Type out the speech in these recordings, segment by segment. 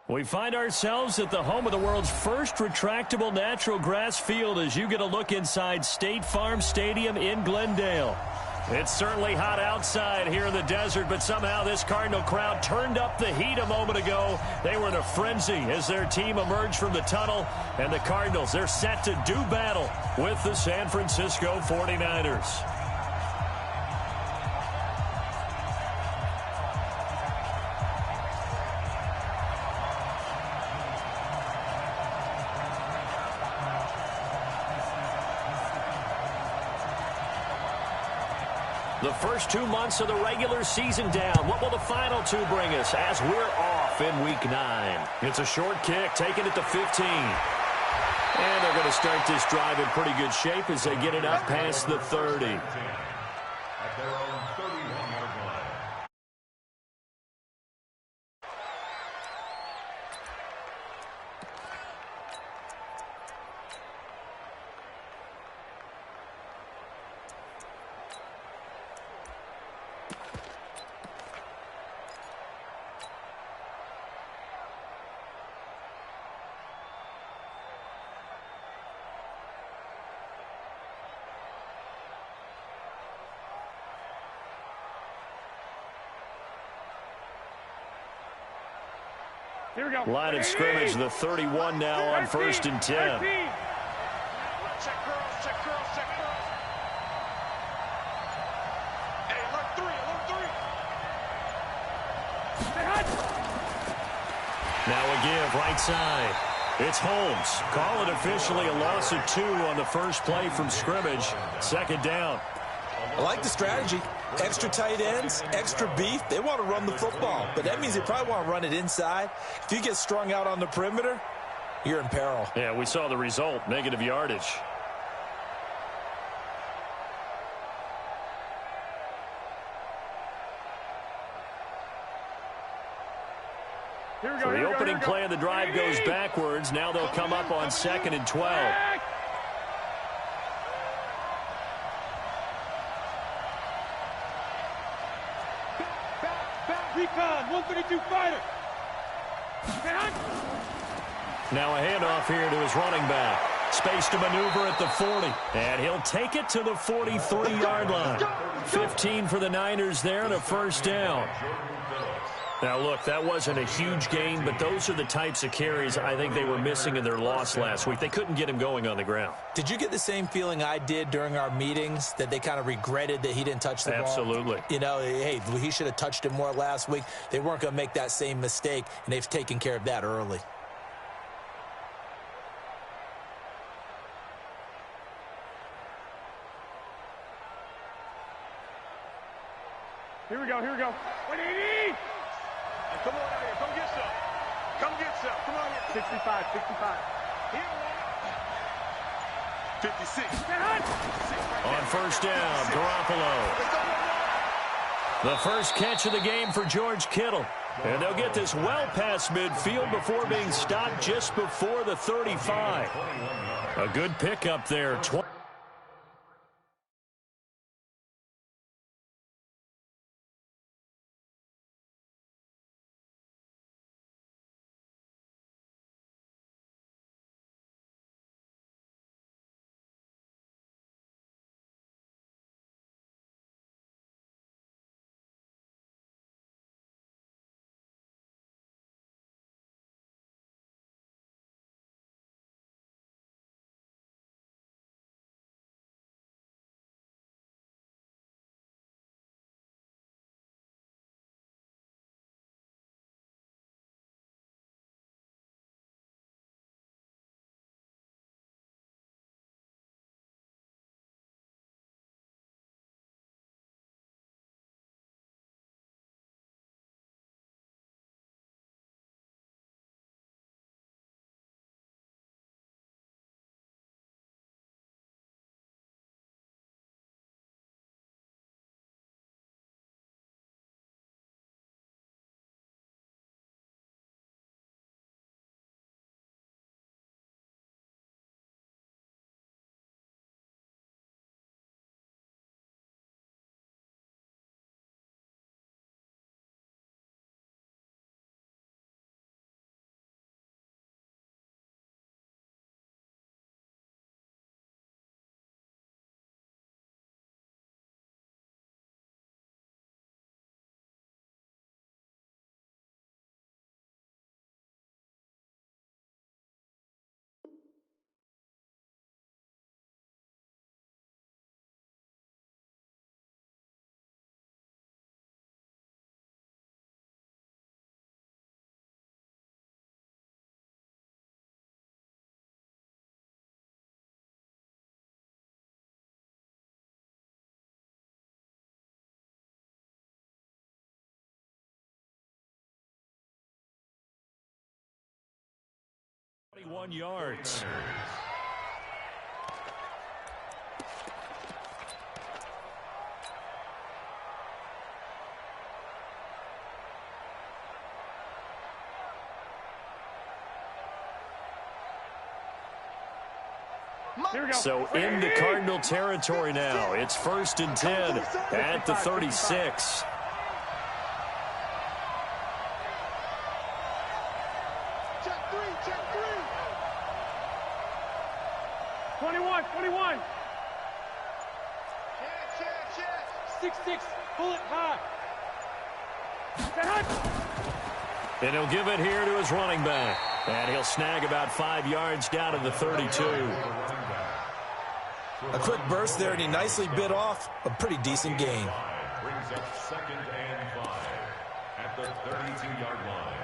We find ourselves at the home of the world's first retractable natural grass field as you get a look inside State Farm Stadium in Glendale. It's certainly hot outside here in the desert, but somehow this Cardinal crowd turned up the heat a moment ago. They were in a frenzy as their team emerged from the tunnel, and the Cardinals, they're set to do battle with the San Francisco 49ers. The first 2 months of the regular season down. What will the final two bring us as we're off in Week 9? It's a short kick, taken at the 15. And they're going to start this drive in pretty good shape as they get it up past the 30. Here we go. Line of scrimmage, the 31 now on 1st and 10. Check girls, check girls, check girls. Hey, alert three. Now a give, right side. It's Holmes. Call it officially a loss of 2 on the first play from scrimmage. 2nd down. I like the strategy. Extra tight ends, extra beef. They want to run the football, but that means they probably want to run it inside. If you get strung out on the perimeter, you're in peril. Yeah, we saw the result, negative yardage. Here we go. So the opening play of the drive goes backwards. Now they'll come up on 2nd and 12. Recon, 132 fighter. Now a handoff here to his running back. Space to maneuver at the 40. And he'll take it to the 43-yard line. 15 for the Niners there and a 1st down. Now, look, that wasn't a huge gain, but those are the types of carries I think they were missing in their loss last week. They couldn't get him going on the ground. Did you get the same feeling I did during our meetings, that they kind of regretted that he didn't touch the ball? Absolutely. You know, hey, he should have touched it more last week. They weren't going to make that same mistake, and they've taken care of that early. Here we go. 180. Come on out here. Come get some. Come on here. 65. Here. 56. On 1st down, Garoppolo. The first catch of the game for George Kittle. And they'll get this well past midfield before being stopped just before the 35. A good pickup there. 41 yards. So in the Cardinal territory now. It's 1st and 10 at the 36. Check three. 21. Check. 6-6. Pull it high. And he'll give it here to his running back. And he'll snag about 5 yards down to the 32. A quick burst there, and he nicely bit off a pretty decent gain. Brings up 2nd and 5 at the 32-yard line.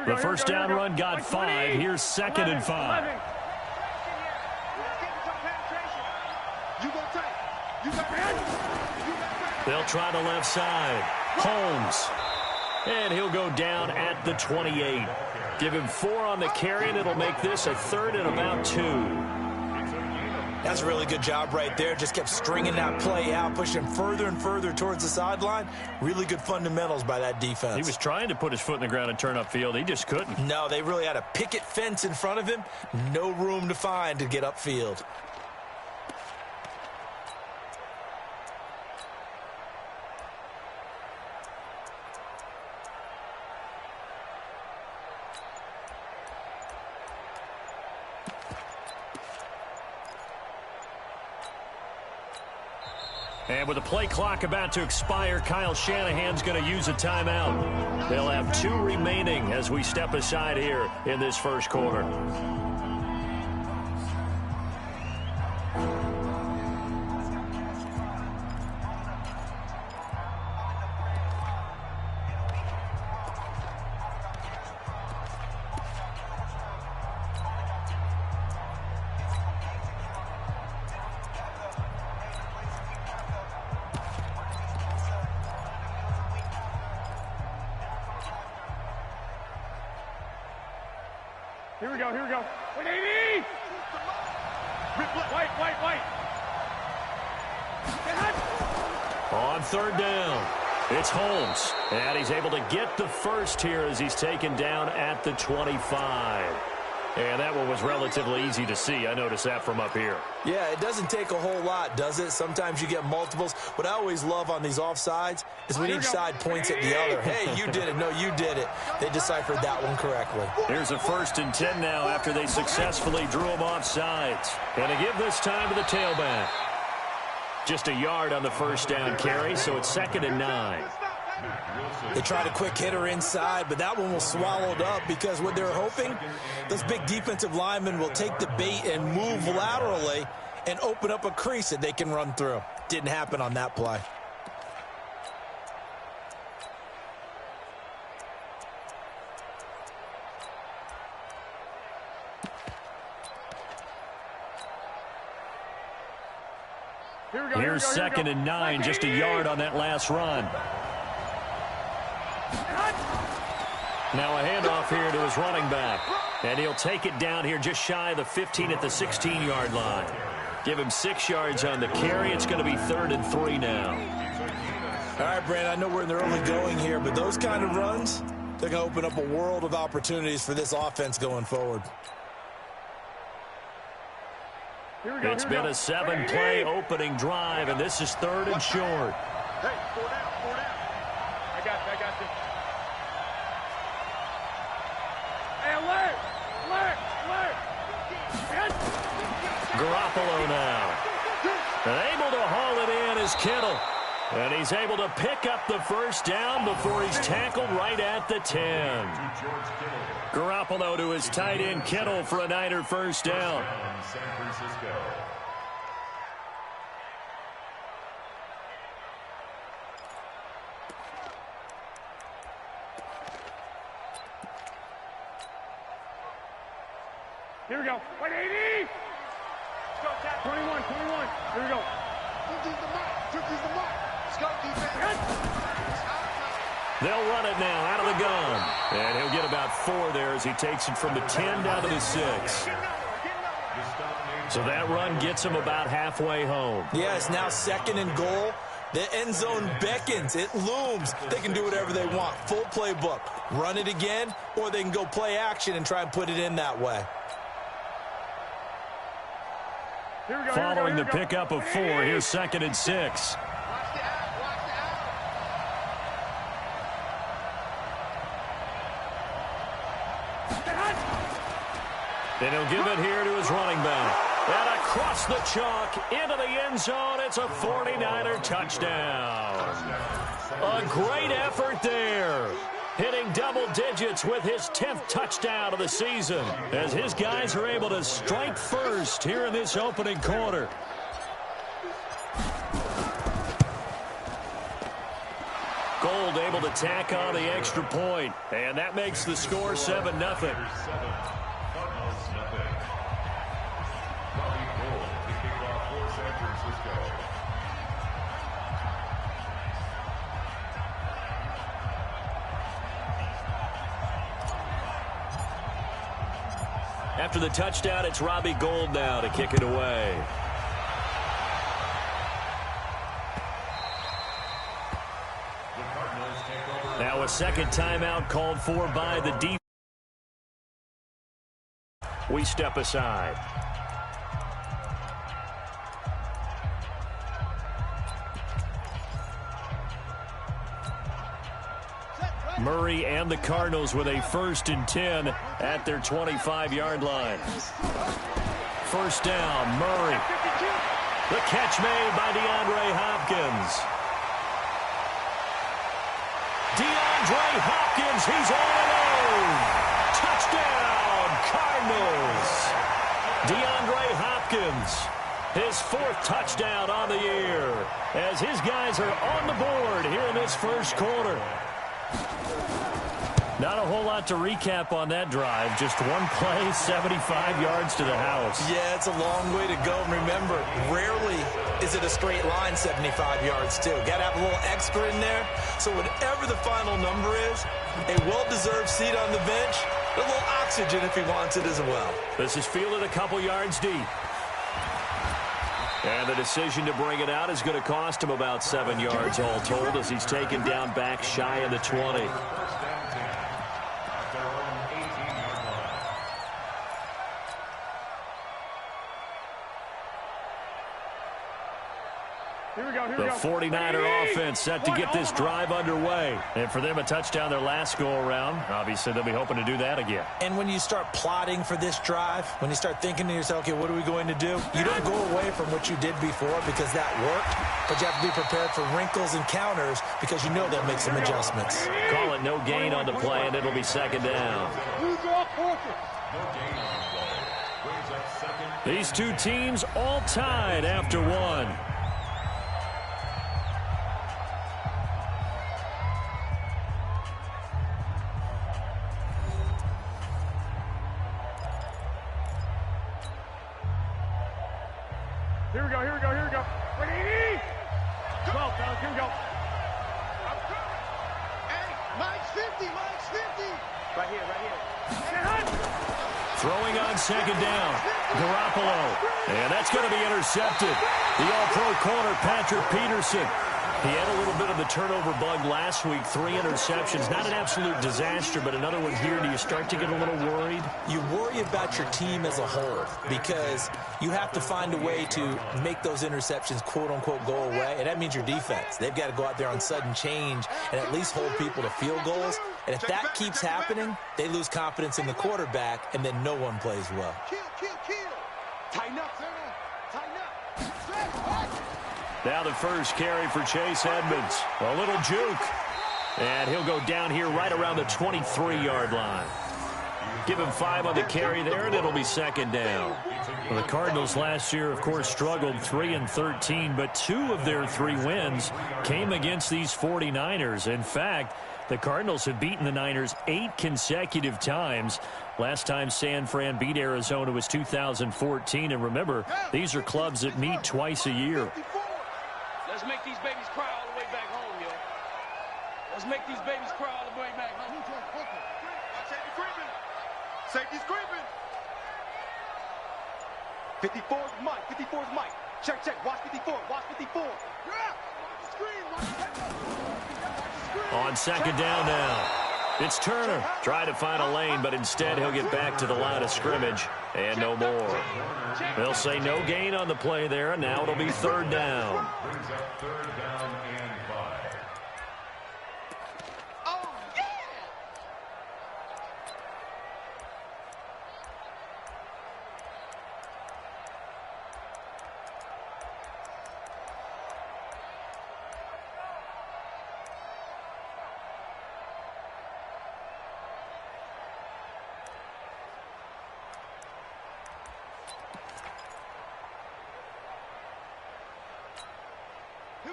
The first down run got 5. Here's 2nd and 5. They'll try the left side. Holmes. And he'll go down at the 28. Give him 4 on the carry, and it'll make this a 3rd and about 2. That's a really good job right there. Just kept stringing that play out, pushing further and further towards the sideline. Really good fundamentals by that defense. He was trying to put his foot in the ground and turn upfield. He just couldn't. No, they really had a picket fence in front of him. No room to find to get upfield. And with the play clock about to expire, Kyle Shanahan's going to use a timeout. They'll have 2 remaining as we step aside here in this first quarter. Here we go. 180! White. On 3rd down, it's Holmes. And he's able to get the first here as he's taken down at the 25. And that one was relatively easy to see. I noticed that from up here. Yeah, it doesn't take a whole lot, does it? Sometimes you get multiples. What I always love on these offsides is when each side points at the other. Hey, you did it. No, you did it. They deciphered that one correctly. Here's a 1st and 10 now after they successfully drew him off sides. And to give this time to the tailback. Just a yard on the first down carry, so it's 2nd and 9. They tried a quick hitter inside, but that one was swallowed up because what they're hoping, those big defensive linemen will take the bait and move laterally and open up a crease that they can run through. Didn't happen on that play. Here's 2nd and 9, just a yard on that last run. Now a handoff here to his running back. And he'll take it down here just shy of the 15 at the 16-yard line. Give him 6 yards on the carry. It's going to be 3rd and 3 now. All right, Brandon, I know we're in the early going here, but those kind of runs, they're going to open up a world of opportunities for this offense going forward. It's been a 7-play opening drive, and this is 3rd and short. Hey, 4 down. I got this. Hey, alert! Garoppolo now. And able to haul it in is Kittle. And he's able to pick up the first down before he's tackled right at the 10. Garoppolo to his tight end Kittle for a Niner first down. San Francisco. Here we go. 180! 21. Here we go. They'll run it now out of the gun. And he'll get about 4 there as he takes it from the 10 down to the 6. So that run gets him about halfway home. Yeah, it's now 2nd and goal. The end zone beckons. It looms. They can do whatever they want. Full playbook. Run it again, or they can go play action and try and put it in that way. Following the pickup of 4, here's 2nd and 6. And he'll give it here to his running back. And across the chalk into the end zone. It's a 49er touchdown. A great effort there. Hitting double digits with his 10th touchdown of the season as his guys are able to strike first here in this opening quarter. Gold able to tack on the extra point, and that makes the score 7-0. After the touchdown, it's Robbie Gould now to kick it away. Now a second timeout called for by the defense. We step aside. Murray and the Cardinals with a 1st and 10 at their 25-yard line. First down, Murray. The catch made by DeAndre Hopkins. DeAndre Hopkins, he's all alone. Touchdown, Cardinals. DeAndre Hopkins, his 4th touchdown on the year as his guys are on the board here in this first quarter. Not a whole lot to recap on that drive. Just one play, 75 yards to the house. Yeah, it's a long way to go. And remember, rarely is it a straight line 75 yards, too. Got to have a little extra in there. So whatever the final number is, a well-deserved seat on the bench, a little oxygen if he wants it as well. This is fielded a couple yards deep. And the decision to bring it out is going to cost him about 7 yards all told as he's taken down back shy of the 20. The 49er offense set to get this drive underway. And for them, a touchdown their last go-around. Obviously, they'll be hoping to do that again. And when you start plotting for this drive, when you start thinking to yourself, okay, what are we going to do? You don't go away from what you did before because that worked, but you have to be prepared for wrinkles and counters because you know they'll make some adjustments. Call it no gain on the play, and it'll be 2nd down. These two teams all tied after one. Here we go, here we go, here we go. 180! 12, fellas, here we go. Hey, Mike's 50, Mike's 50! Right here, right here. Throwing on 2nd down. Garoppolo. And that's going to be intercepted. The all-pro corner, Patrick Peterson. He had a little bit of the turnover bug last week. 3 interceptions. Not an absolute disaster, but another one here. Do you start to get a little worried? You worry about your team as a whole because you have to find a way to make those interceptions, quote-unquote, go away. And that means your defense. They've got to go out there on sudden change and at least hold people to field goals. And if that keeps happening, they lose confidence in the quarterback, and then no one plays well. Kill, kill, kill! Tighten up, center! Tighten up! Now the first carry for Chase Edmonds. A little juke. And he'll go down here right around the 23-yard line. Give him 5 on the carry there, and it'll be 2nd down. Well, the Cardinals last year, of course, struggled 3-13, but 2 of their 3 wins came against these 49ers. In fact, the Cardinals have beaten the Niners 8 consecutive times. Last time San Fran beat Arizona was 2014. And remember, these are clubs that meet twice a year. Let's make these babies cry all the way back home, yo. Let's make these babies cry all the way back. Safety creeping. Safety's creeping. 54's Mike. 54's Mike. Check, check. Watch 54. Watch 54. On second down now. It's Turner. Trying to find a lane, but instead he'll get back to the line of scrimmage and no more. They'll say no gain on the play there, and now it'll be third down. Brings up third down and 5. Oh, yeah!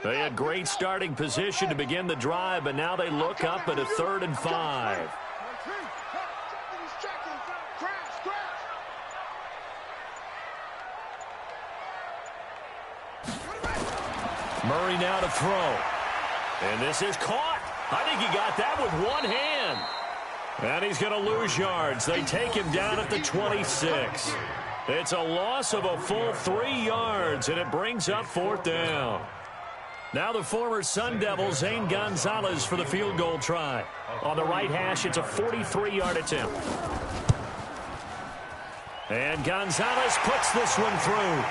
They had great starting position to begin the drive, but now they look up at a 3rd and 5. Murray now to throw. And this is caught. I think he got that with one hand. And he's going to lose yards. They take him down at the 26. It's a loss of a full 3 yards, and it brings up 4th down. Now the former Sun Devil, Zane Gonzalez, for the field goal try. On the right hash, it's a 43-yard attempt. And Gonzalez puts this one through.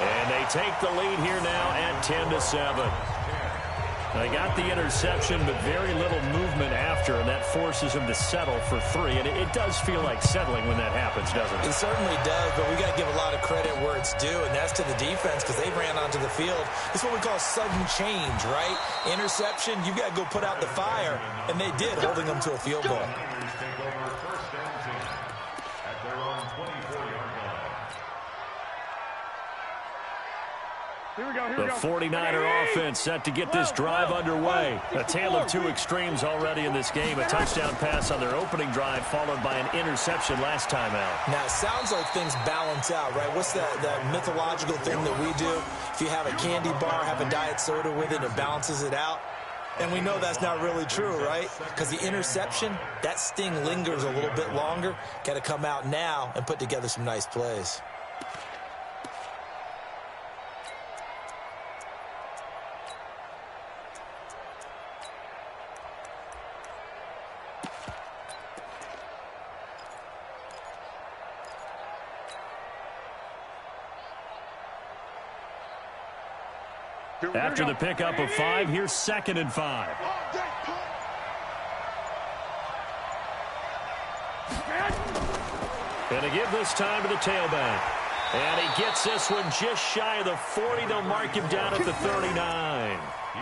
And they take the lead here now at 10-7. They got the interception, but very little movement after, and that forces them to settle for 3. And it does feel like settling when that happens, doesn't it? It certainly does, but we got to give a lot of credit where it's due, and that's to the defense because they ran onto the field. It's what we call sudden change, right? Interception, you've got to go put out the fire, and they did, holding them to a field goal. Take over first and 10 at their own 24-yard line. Here we go, here The we go. 49er offense set to get this drive underway. A tale of 2 extremes already in this game. A touchdown pass on their opening drive, followed by an interception last time out. Now, it sounds like things balance out, right? What's that mythological thing that we do? If you have a candy bar, have a diet soda with it, it balances it out. And we know that's not really true, right? Because the interception, that sting lingers a little bit longer. Got to come out now and put together some nice plays. After the pickup of 5, here's 2nd and 5. Going to give this time to the tailback. And he gets this one just shy of the 40. They'll mark him down at the 39.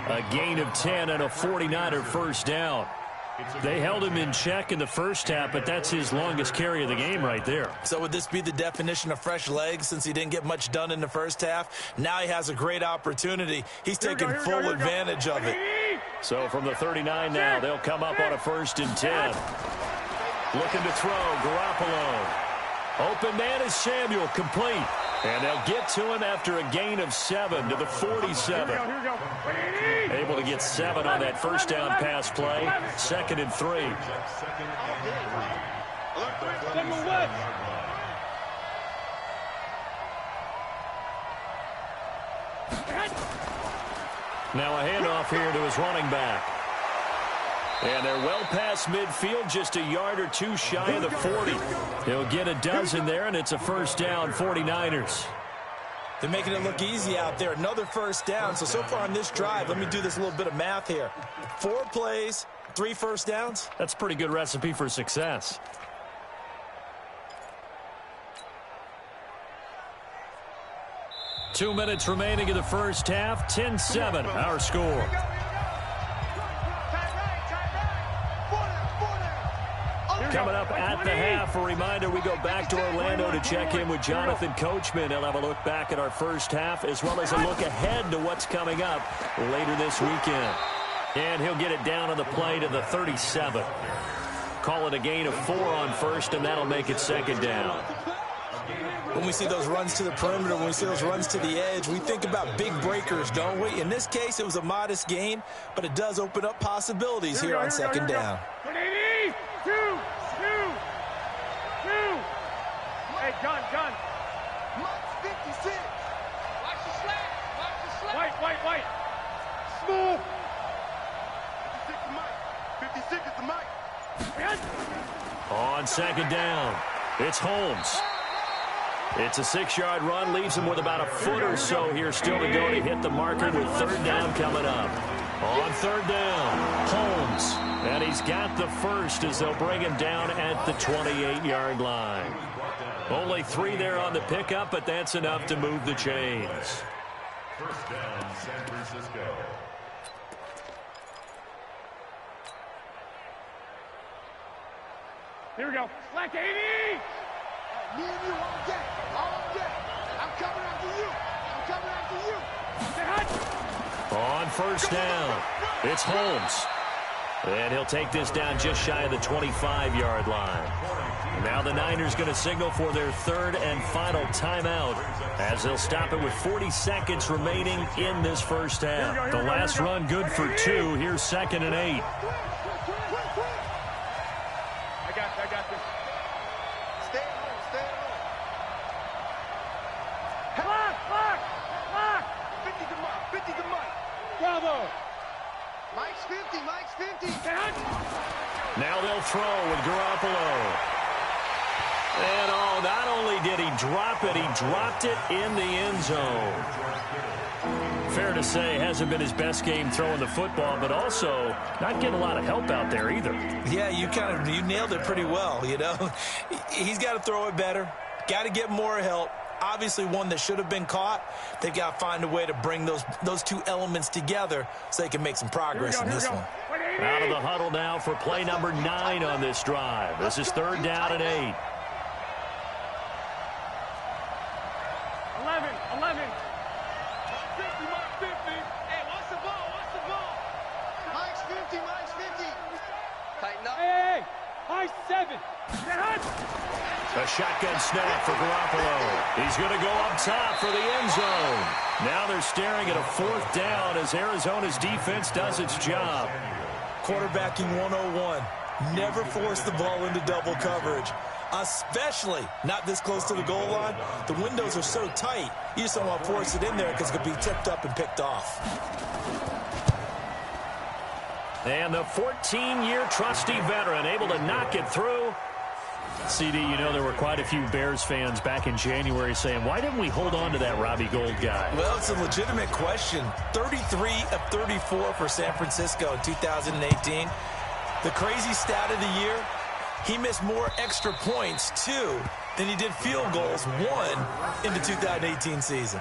A gain of 10 and a 49er first down. They held him in check in the first half, but that's his longest carry of the game right there. So would this be the definition of fresh legs since he didn't get much done in the first half? Now he has a great opportunity. He's taking full advantage of it. So from the 39 now, they'll come up on a 1st and 10. Looking to throw, Garoppolo. Open man is Samuel, complete. And they'll get to him after a gain of 7 to the 47. Here we go. Able to get 7 on that first down pass play. 2nd and 3. Now a handoff here to his running back. And they're well past midfield, just a yard or 2 shy of the 40. He'll get a dozen there, and it's a first down, 49ers. They're making it look easy out there. Another first down. So far on this drive, let me do this little bit of math here. 4 plays, 3 first downs. That's a pretty good recipe for success. Two minutes remaining in the first half. 10-7, our score. Coming up at the half, a reminder, we go back to Orlando to check in with Jonathan Coachman. He'll have a look back at our first half as well as a look ahead to what's coming up later this weekend. And he'll get it down on the play to the 37. Call it a gain of 4 on first, and that'll make it 2nd down. When we see those runs to the perimeter, when we see those runs to the edge, we think about big breakers, don't we? In this case, it was a modest gain, but it does open up possibilities here on second down. 180, 2. Hey, John. Mike's 56. Watch the slap. White. Smooth. 56 is Mike. 56 is the Mike. On second down, it's Holmes. It's a 6-yard run, leaves him with about a foot or so here still to go to hit the marker with third down coming up. On third down, Holmes. And he's got the first as they'll bring him down at the 28-yard line. Only 3 there on the pickup, but that's enough to move the chains. First down, San Francisco. Here we go. Slack 80. Me and you all day. I'm coming after you. On first down, it's Holmes. And he'll take this down just shy of the 25-yard line. Now the Niners going to signal for their third and final timeout as they'll stop it with 40 seconds remaining in this first half. The last run good for 2. Here's 2nd and 8. I got this. Stay at home. Lock. 50 to Mike. Bravo. Mike's 50. Now they'll throw with Garoppolo. And not only did he drop it, he dropped it in the end zone. Fair to say, hasn't been his best game throwing the football, but also not getting a lot of help out there either. Yeah, you nailed it pretty well, you know. He's got to throw it better. Got to get more help. Obviously one that should have been caught. They've got to find a way to bring those two elements together so they can make some progress in this one. Out of the huddle now for play number 9 on this drive. This is third down and 8. 11. 50. Hey, what's the ball? Mike's 50. Tighten up. Hey. High 7. A shotgun snap for Garoppolo. He's going to go up top for the end zone. Now they're staring at a fourth down as Arizona's defense does its job. Quarterbacking 101. Never force the ball into double coverage, especially not this close to the goal line. The windows are so tight, you just don't want to force it in there because it could be tipped up and picked off. And the 14-year trusty veteran able to knock it through. CD, you know there were quite a few Bears fans back in January saying, why didn't we hold on to that Robbie Gould guy? Well, it's a legitimate question. 33 of 34 for San Francisco in 2018. The crazy stat of the year, he missed more extra points, 2, than he did field goals, 1, in the 2018 season.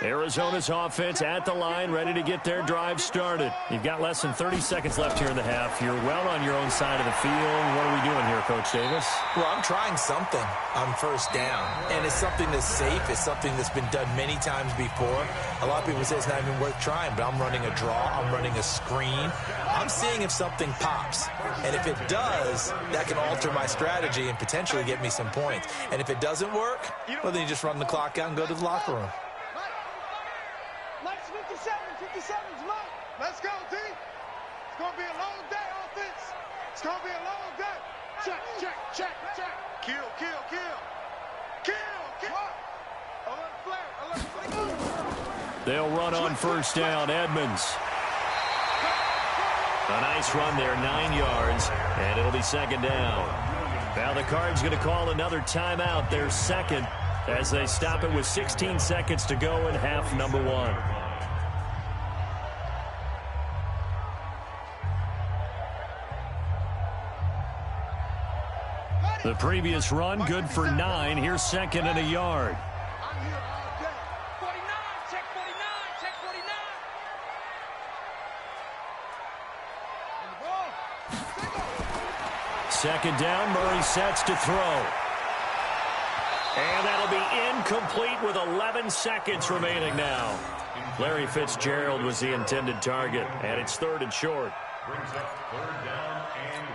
Arizona's offense at the line, ready to get their drive started. You've got less than 30 seconds left here in the half. You're well on your own side of the field. What are we doing here, Coach Davis? Well, I'm trying something on first down, and it's something that's safe. It's something that's been done many times before. A lot of people say it's not even worth trying, but I'm running a draw. I'm running a screen. I'm seeing if something pops, and if it does, that can alter my strategy and potentially get me some points. And if it doesn't work, well, then you just run the clock out and go to the locker room. Mike's 57's Mike. Let's go, D. It's going to be a long day, offense. It's going to be a long day. Check. Kill. Alert flare. They'll run on first down. Edmonds. A nice run there, 9 yards, and it'll be second down. Now the Cards going to call another timeout, their second, as they stop it with 16 seconds to go in half number 1. The previous run, good for 9. Here's second and a yard. I'm here all day. 49, check 49. Second down, Murray sets to throw. And that'll be incomplete with 11 seconds remaining now. Larry Fitzgerald was the intended target, and it's 3rd and short. Brings up 3rd down and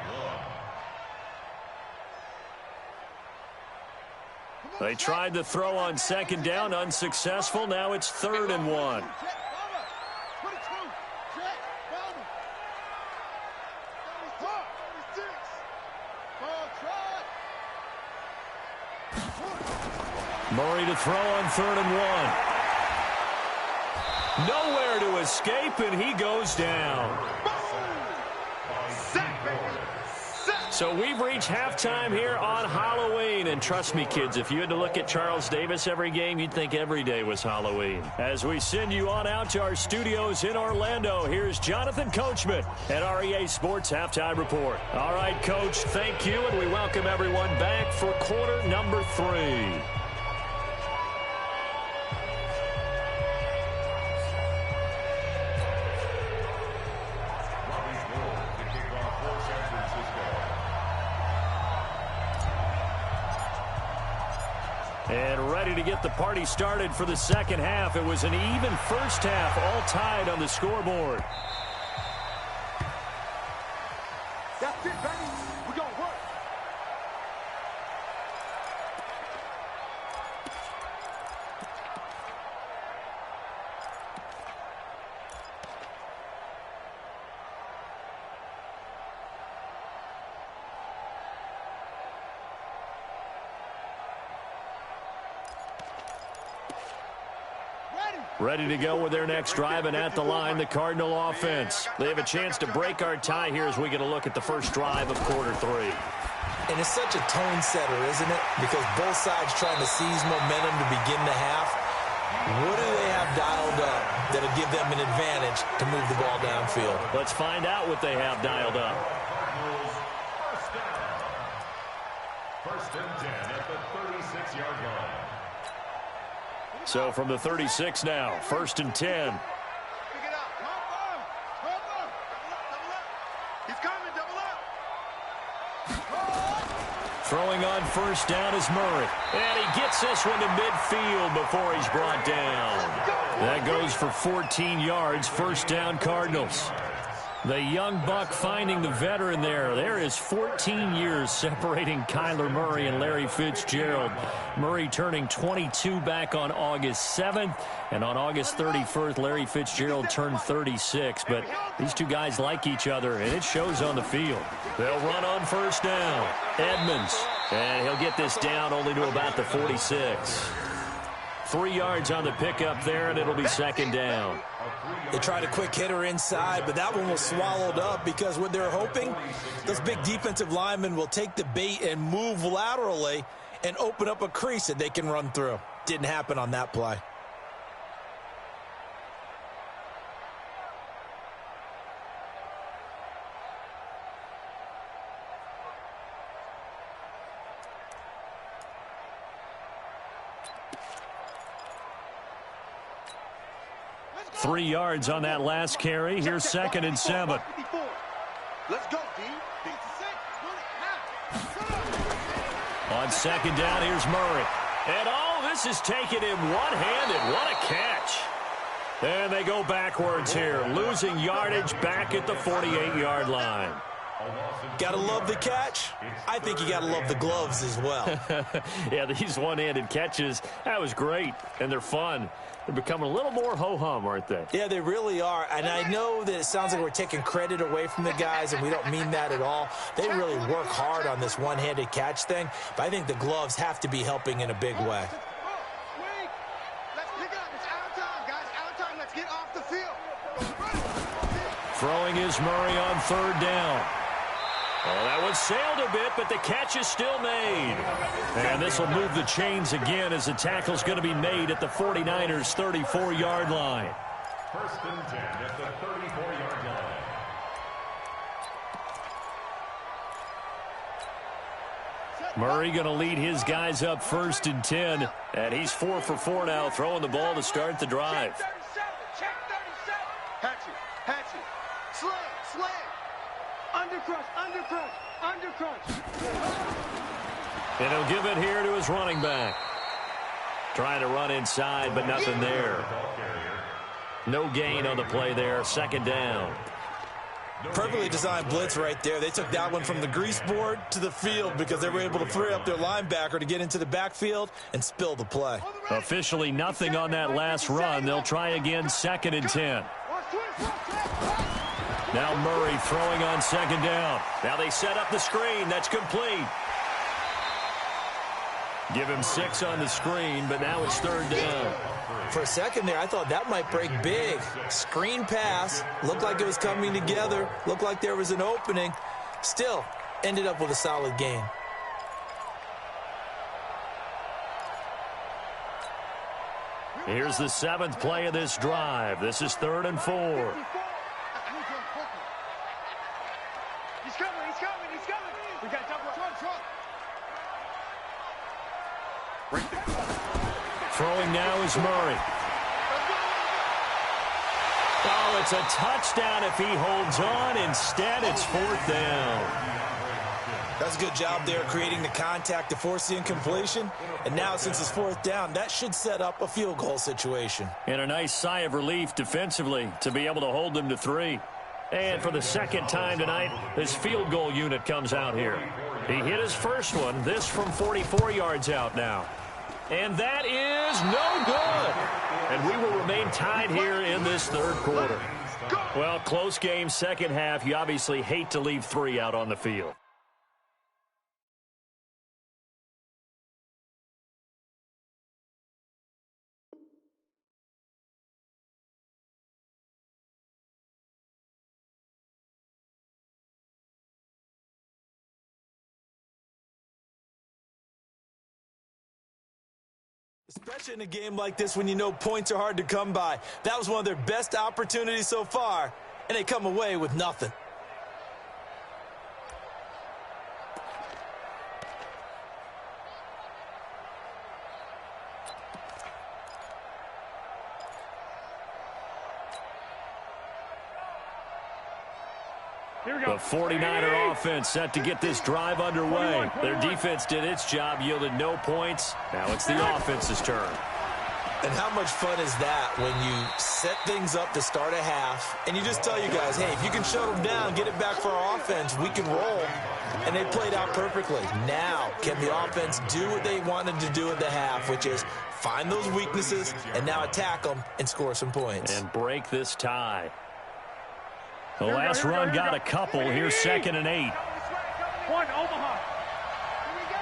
1. They tried the throw on 2nd down, unsuccessful. Now it's 3rd and 1. Murray to throw on 3rd and 1. Nowhere to escape, and he goes down. So we've reached halftime here on Halloween. And trust me, kids, if you had to look at Charles Davis every game, you'd think every day was Halloween. As we send you on out to our studios in Orlando, here's Jonathan Coachman at REA Sports Halftime Report. All right, Coach, thank you, and we welcome everyone back for quarter number 3. And ready to get the party started for the second half. It was an even first half, all tied on the scoreboard. That's it, baby. We're going to work. Ready to go with their next drive, and at the line, the Cardinal offense. They have a chance to break our tie here as we get a look at the first drive of quarter 3. And it's such a tone setter, isn't it? Because both sides trying to seize momentum to begin the half. What do they have dialed up that'll give them an advantage to move the ball downfield? Let's find out what they have dialed up. First and 10 at the 36-yard line. So from the 36 now, 1st and 10. Pick it up. He's coming, double up. Throwing on 1st down is Murray. And he gets this one to midfield before he's brought down. That goes for 14 yards, 1st down Cardinals. The young buck finding the veteran there. There is 14 years separating Kyler Murray and Larry Fitzgerald. Murray turning 22 back on August 7th. And on August 31st, Larry Fitzgerald turned 36. But these two guys like each other, and it shows on the field. They'll run on 1st down. Edmonds. And he'll get this down only to about the 46. 3 yards on the pickup there, and it'll be 2nd down. They tried a quick hitter inside, but that one was swallowed up because what they're hoping, those big defensive linemen will take the bait and move laterally and open up a crease that they can run through. Didn't happen on that play. Three yards on that last carry. Here's 2nd and 7. Let's go, D. On 2nd down, here's Murray. And this is taken in one-handed. What a catch. And they go backwards here, losing yardage back at the 48-yard line. Gotta love the catch. I think you gotta love the gloves as well. Yeah, these one-handed catches, that was great, and they're fun. They're becoming a little more ho-hum, aren't they? Yeah, they really are. And I know that it sounds like we're taking credit away from the guys, and we don't mean that at all. They really work hard on this one-handed catch thing, but I think the gloves have to be helping in a big way. Let's pick it up. It's out of time, guys. Out of time. Let's get off the field. Throwing is Murray on 3rd down. Oh, that one sailed a bit, but the catch is still made. And this will move the chains again as the tackle's going to be made at the 49ers' 34-yard line. 1st and 10 at the 34-yard line. Murray going to lead his guys up 1st and 10. And he's 4 for 4 now, throwing the ball to start the drive. Check 37. Hatchet. Slam. Undercrush. And he'll give it here to his running back. Trying to run inside, but nothing there. No gain on the play there. Second down. Perfectly designed blitz right there. They took that one from the grease board to the field because they were able to free up their linebacker to get into the backfield and spill the play. Officially nothing on that last run. They'll try again, 2nd and 10. Now Murray throwing on 2nd down. Now they set up the screen. That's complete. Give him 6 on the screen, but now it's 3rd down. For a second there, I thought that might break big. Screen pass. Looked like it was coming together. Looked like there was an opening. Still, ended up with a solid game. Here's the 7th play of this drive. This is 3rd and 4. He's coming. We got double. Throwing now is Murray. Oh, it's a touchdown if he holds on. Instead, it's 4th down. That's a good job there creating the contact to force the incompletion. And now, since it's 4th down, that should set up a field goal situation. And a nice sigh of relief defensively to be able to hold them to 3. And for the 2nd time tonight, this field goal unit comes out here. He hit his first one, this from 44 yards out now. And that is no good. And we will remain tied here in this 3rd quarter. Well, close game, second half. You obviously hate to leave 3 out on the field. Especially in a game like this when you know points are hard to come by. That was one of their best opportunities so far, and they come away with nothing. The 49er offense set to get this drive underway. Their defense did its job, yielded no points. Now it's the offense's turn. And how much fun is that when you set things up to start a half, and you just tell you guys, hey, if you can shut them down, get it back for our offense, we can roll. And they played out perfectly. Now, can the offense do what they wanted to do at the half, which is find those weaknesses and now attack them and score some points. And break this tie. The last run got a couple. Here's 2nd and 8. One, Omaha. Here we go.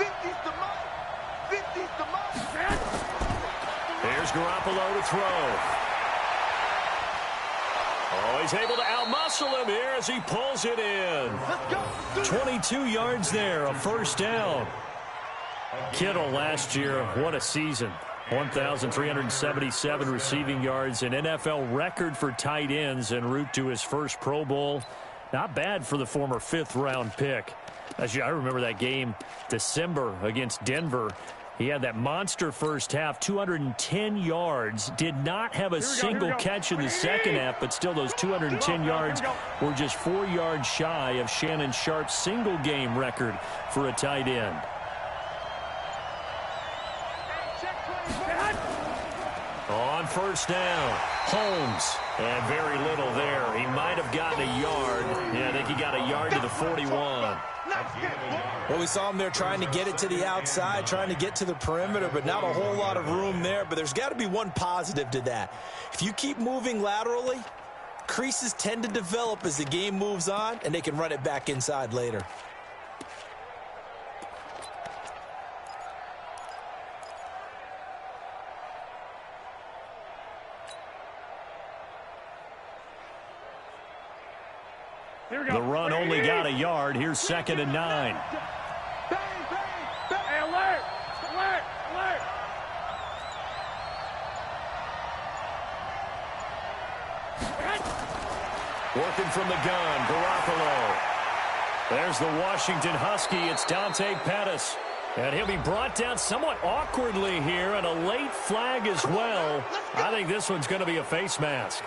50's the mark. 50's the mark. Here's Garoppolo to throw. Oh, he's able to outmuscle him here as he pulls it in. 22 yards there, a 1st down. Kittle last year, what a season. 1,377 receiving yards, an NFL record for tight ends en route to his first Pro Bowl. Not bad for the former 5th-round pick. I remember that game, December against Denver. He had that monster first half, 210 yards. Did not have a single catch in the second half, but still those 210 yards were just 4 yards shy of Shannon Sharp's single-game record for a tight end. On 1st down, Holmes. And very little there. He might have gotten a yard. Yeah, I think he got a yard to the 41. Well, we saw him there trying to get it to the outside, trying to get to the perimeter, but not a whole lot of room there. But there's got to be one positive to that. If you keep moving laterally, creases tend to develop as the game moves on, and they can run it back inside later. The run only got a yard. Here's 2nd and 9. Bang, bang, bang. Hey, alert! Alert! Alert! Working from the gun, Garoppolo. There's the Washington Husky. It's Dante Pettis. And he'll be brought down somewhat awkwardly here, and a late flag as well. I think this one's going to be a face mask.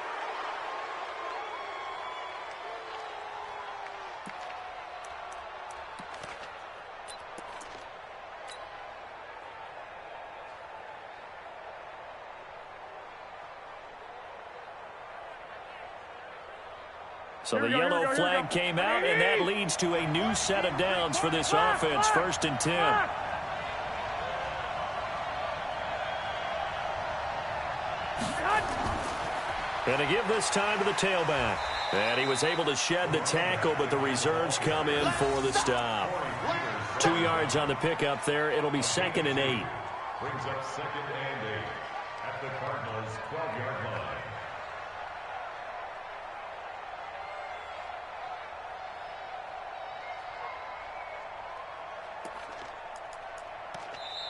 So the yellow flag came out, and that leads to a new set of downs for this offense. 1st and 10. And to give this time to the tailback. And he was able to shed the tackle, but the reserves come in for the stop. 2 yards on the pickup there. It'll be 2nd and 8. Brings up 2nd and 8 at the Cardinals' 12-yard line.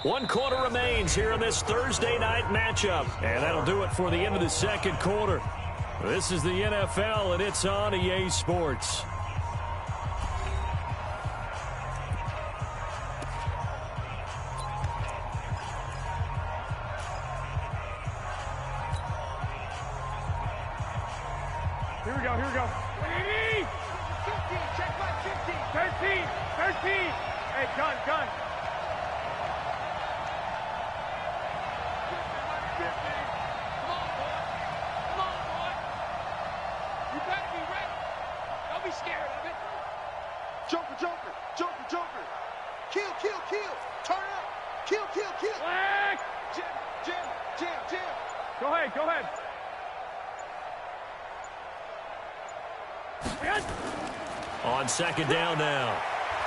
One quarter remains here in this Thursday night matchup. And that'll do it for the end of the 2nd quarter. This is the NFL, and it's on EA Sports. Here we go, here we go. 180! 15, check back 15. 13. Hey, gun. Come on, boy. You better be ready. Don't be scared of it. Joker. Kill. Turn up. Kill. Flag! Jim. Go ahead. On 2nd down now.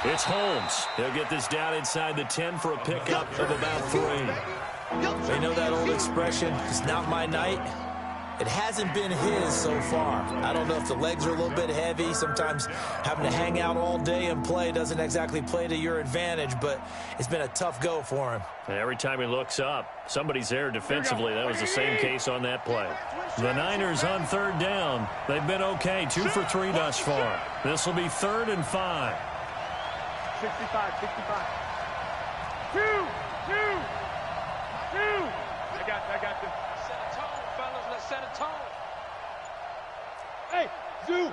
It's Holmes. He'll get this down inside the 10 for a pickup of about 3. They know that old expression, it's not my night. It hasn't been his so far. I don't know if the legs are a little bit heavy. Sometimes having to hang out all day and play doesn't exactly play to your advantage, but it's been a tough go for him. And every time he looks up, somebody's there defensively. That was the same case on that play. The Niners on 3rd down. They've been okay, 2 for 3 thus far. This will be 3rd and 5. 65. 2. I got this. Set a tone, fellas. Let's set a tone. Hey, Zoo.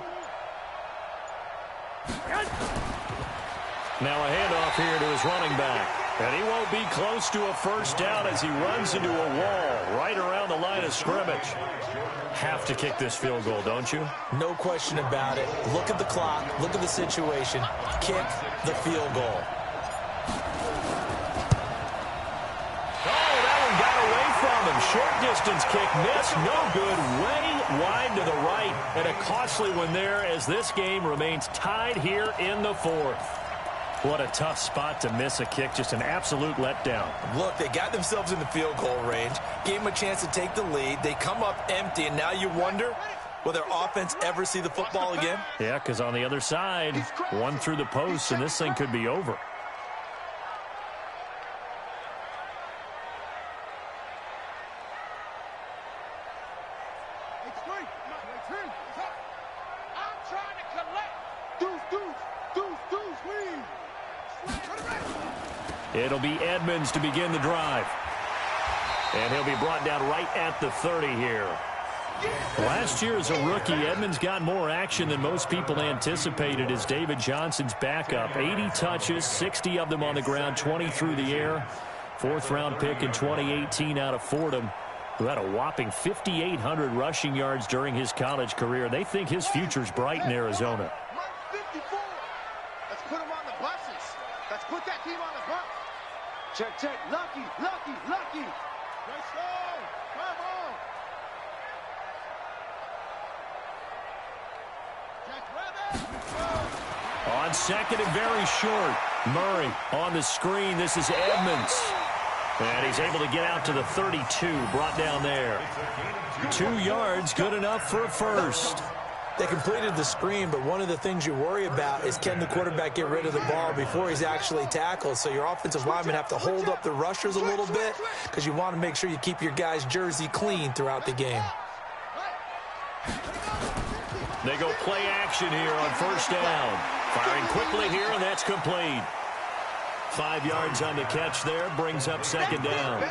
Now a handoff here to his running back. And he won't be close to a 1st down as he runs into a wall right around the line of scrimmage. Have to kick this field goal, don't you? No question about it. Look at the clock. Look at the situation. Kick the field goal. Short distance kick missed, no good, way wide to the right, and a costly one there as this game remains tied here in the 4th. What a tough spot to miss a kick, just an absolute letdown. Look, they got themselves in the field goal range, gave them a chance to take the lead, they come up empty, and now you wonder, will their offense ever see the football again? Yeah, because on the other side, one through the post, and this thing could be over. It'll be Edmonds to begin the drive. And he'll be brought down right at the 30 here. Last year as a rookie, Edmonds got more action than most people anticipated as David Johnson's backup. 80 touches, 60 of them on the ground, 20 through the air. 4th-round pick in 2018 out of Fordham, who had a whopping 5,800 rushing yards during his college career. They think his future's bright in Arizona. 54. Let's put him on the buses. Let's put that team on the bus. Check. Lucky. Let's go. Come on. On 2nd and very short. Murray on the screen. This is Edmonds. And he's able to get out to the 32, brought down there. 2 yards, good enough for a 1st. They completed the screen, but one of the things you worry about is can the quarterback get rid of the ball before he's actually tackled. So your offensive linemen have to hold up the rushers a little bit because you want to make sure you keep your guys' jersey clean throughout the game. They go play action here on 1st down. Firing quickly here, and that's complete. 5 yards on the catch there, brings up 2nd down.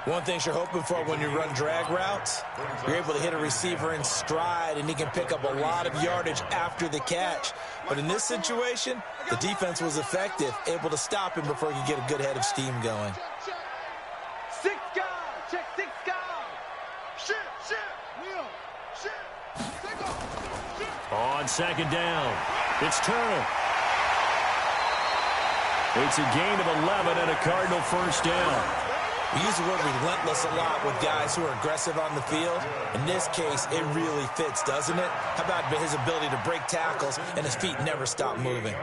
One thing you're hoping for when you run drag routes, you're able to hit a receiver in stride, and he can pick up a lot of yardage after the catch. But in this situation, the defense was effective, able to stop him before he could get a good head of steam going. 6 guys. Check 6 guys. Shit. Wheel. Shit. Take off. On second down, it's Turner. It's a gain of 11 and a Cardinal first down. We use the word relentless a lot with guys who are aggressive on the field. In this case, it really fits, doesn't it? How about his ability to break tackles and his feet never stop moving?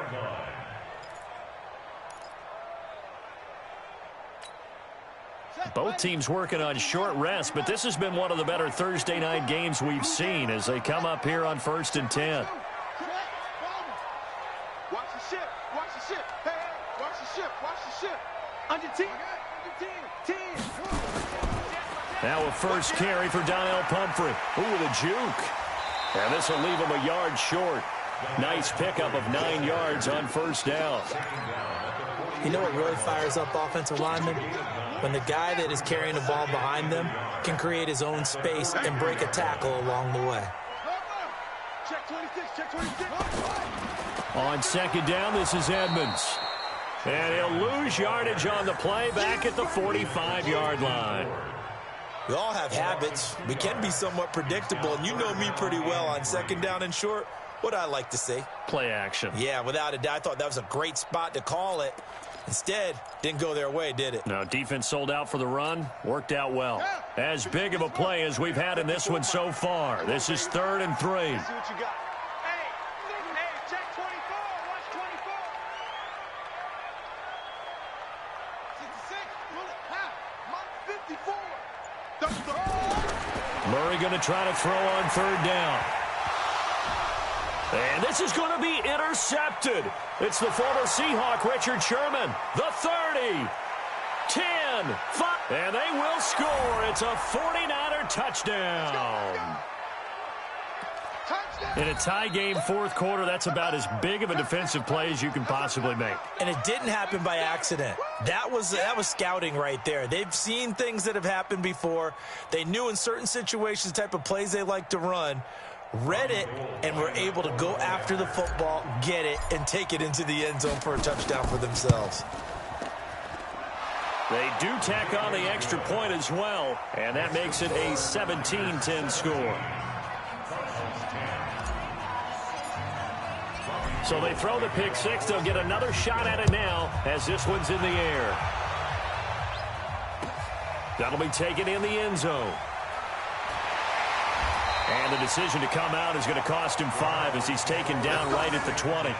Both teams working on short rest, but this has been one of the better Thursday night games we've seen as they come up here on 1st and 10. Watch the ship. Watch the ship. Hey, watch the ship. Watch the ship. Under 10. Now a first carry for Donnell Pumphrey. Ooh, with a juke. And this will leave him a yard short. Nice pickup of 9 yards on first down. You know what really fires up offensive linemen? When the guy that is carrying the ball behind them can create his own space and break a tackle along the way. Check 26. Check 26. On second down, this is Edmonds. And he'll lose yardage on the play back at the 45-yard line. We all have habits. We can be somewhat predictable, and you know me pretty well on second down and short. What I like to say? Play action. Yeah, without a doubt. I thought that was a great spot to call it. Instead, didn't go their way, did it? No, defense sold out for the run. Worked out well. As big of a play as we've had in this one so far. This is 3rd and 3. See what you got. Hey, check 24. Watch 24. 66. Pull it. Half. 54. Murray going to try to throw on 3rd down. And this is going to be intercepted. It's the former Seahawk, Richard Sherman. The 30, 10, 5, and they will score. It's a 49er touchdown. In a tie game, 4th quarter, that's about as big of a defensive play as you can possibly make. And it didn't happen by accident. That was scouting right there. They've seen things that have happened before. They knew in certain situations the type of plays they like to run. Read it, and were able to go after the football, get it, and take it into the end zone for a touchdown for themselves. They do tack on the extra point as well, and that makes it a 17-10 score. So they throw the pick six. They'll get another shot at it now as this one's in the air. That'll be taken in the end zone. And the decision to come out is going to cost him 5 as he's taken down right at the 20.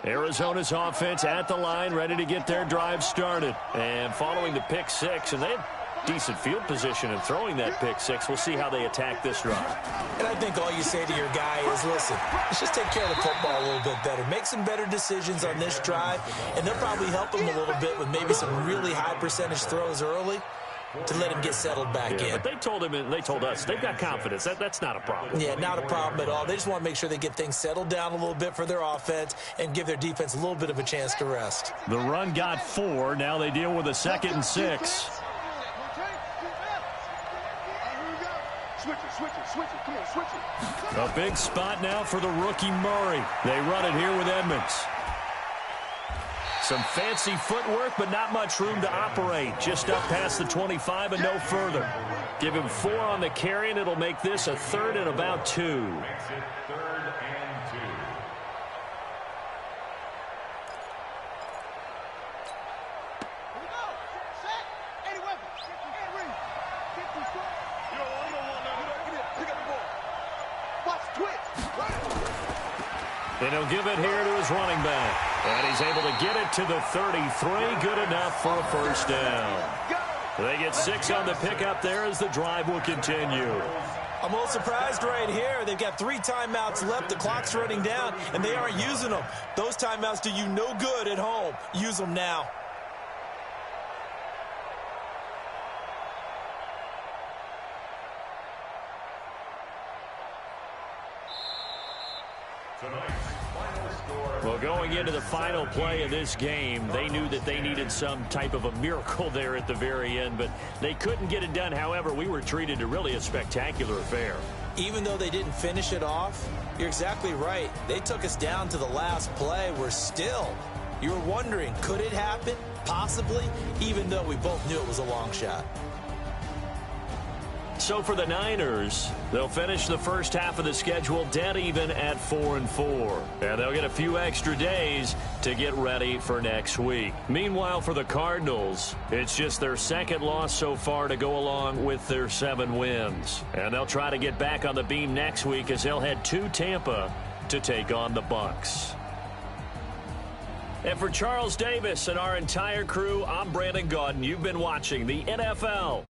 Arizona's offense at the line, ready to get their drive started. And following the pick six, and they have decent field position in throwing that pick six. We'll see how they attack this drive. And I think all you say to your guy is, listen, let's just take care of the football a little bit better. Make some better decisions on this drive, and they'll probably help him a little bit with maybe some really high percentage throws early to let him get settled back in. But they told him, and they told us, they've got confidence. That's not a problem. Yeah, not a problem at all. They just want to make sure they get things settled down a little bit for their offense and give their defense a little bit of a chance to rest. The run got 4. Now they deal with a 2nd and 6. Come on, switch it. A big spot now for the rookie Murray. They run it here with Edmonds. Some fancy footwork, but not much room to operate. Just up past the 25 and no further. Give him 4 on the carry, and it'll make this a 3rd and about 2. Makes it 3rd and 2. And he'll give it here to his running back. And he's able to get it to the 33. Good enough for a first down. They get 6 on the pickup there as the drive will continue. I'm a little surprised right here. They've got 3 timeouts left. The clock's running down, and they aren't using them. Those timeouts do you no good at home. Use them now. Tonight, Well, going into the final play of this game, they knew that they needed some type of a miracle there at the very end, but they couldn't get it done. However, we were treated to really a spectacular affair. Even though they didn't finish it off, you're exactly right. They took us down to the last play. We're still, you were wondering, could it happen? Possibly, even though we both knew it was a long shot. So for the Niners, they'll finish the first half of the schedule dead even at 4-4. And they'll get a few extra days to get ready for next week. Meanwhile, for the Cardinals, it's just their second loss so far to go along with their 7 wins. And they'll try to get back on the beam next week as they'll head to Tampa to take on the Bucs. And for Charles Davis and our entire crew, I'm Brandon Gaudin. You've been watching the NFL